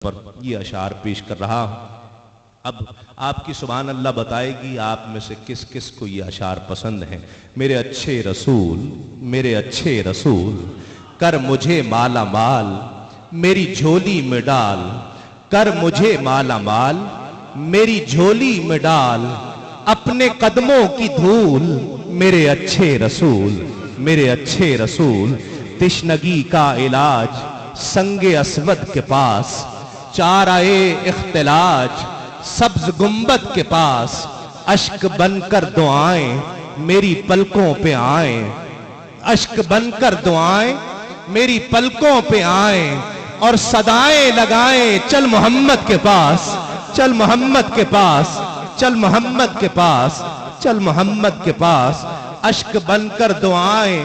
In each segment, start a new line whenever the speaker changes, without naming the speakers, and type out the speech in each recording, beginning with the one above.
پر یہ اشعار پیش کر رہا ہوں۔ اب آپ کی سبحان اللہ بتائے گی آپ میں سے کس کس کو یہ اشعار پسند ہیں۔ میرے اچھے رسول کر مجھے مالا مال میری جھولی میں ڈال، کر مجھے مالا مال میری جھولی میں ڈال، اپنے قدموں کی دھول میرے اچھے رسول، تشنگی کا علاج سنگ اسود کے پاس، چارہ اختلاج سبز گنبد کے پاس، اشک بن کر دعائیں میری پلکوں پہ آئیں، اشک بن کر دعائیں میری پلکوں پہ آئیں، اور صدائیں لگائیں چل محمد کے پاس، چل محمد کے پاس، چل محمد کے پاس، چل محمد کے پاس، اشک بن کر دعائیں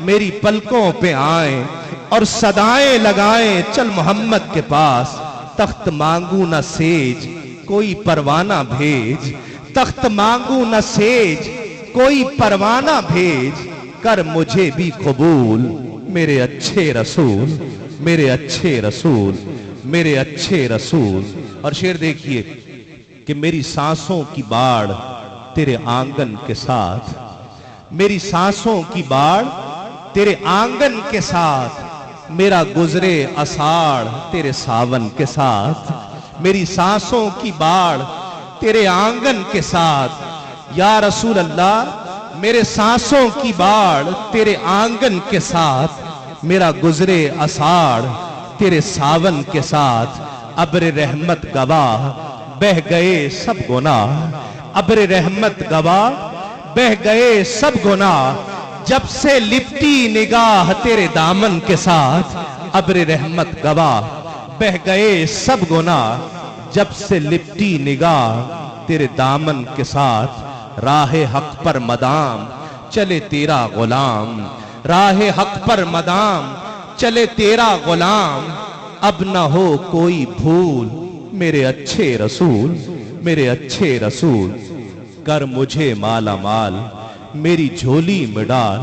میری پلکوں پہ آئیں، اور صدائیں لگائیں چل محمد کے پاس، تخت مانگوں نہ سیج کوئی پروانہ بھیج، تخت مانگوں نہ سیج کوئی پروانہ بھیج، کر مجھے بھی قبول میرے اچھے رسول، میرے اچھے رسول، میرے اچھے رسول۔ اور شعر دیکھیے کہ میری سانسوں کی باڑ تیرے آنگن کے ساتھ، میری سانسوں کی باڑ تیرے آنگن کے ساتھ، میرا گزرے اساڑ تیرے ساون کے ساتھ، میری سانسوں کی باڑ تیرے آنگن کے ساتھ، یا رسول اللہ میرے سانسوں کی باڑ تیرے آنگن کے ساتھ، میرا گزرے اساڑ تیرے ساون کے ساتھ، ابر رحمت گواہ بہہ گئے سب گناہ، ابر رحمت گواہ بہہ گئے سب گناہ، جب سے لپٹی نگاہ تیرے دامن کے ساتھ، ابر رحمت گواہ بہہ گئے سب گناہ، جب سے لپٹی نگاہ تیرے دامن کے ساتھ، راہ حق پر مدام چلے تیرا غلام، راہ حق پر مدام چلے تیرا غلام، اب نہ ہو کوئی بھول میرے اچھے رسول، میرے اچھے رسول، کر مجھے مالا مال میری جھولی میں ڈال،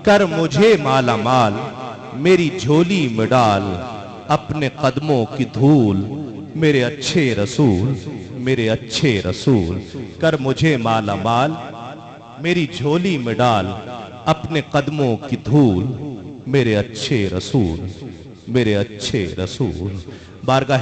کر مجھے مالا مال میری جھولی میں ڈال، اپنے قدموں کی دھول میرے اچھے رسول، میرے اچھے رسول، کر مجھے مالا مال میری جھولی میں ڈال، اپنے قدموں کی دھول میرے اچھے رسول، میرے اچھے رسول۔ بارگاہ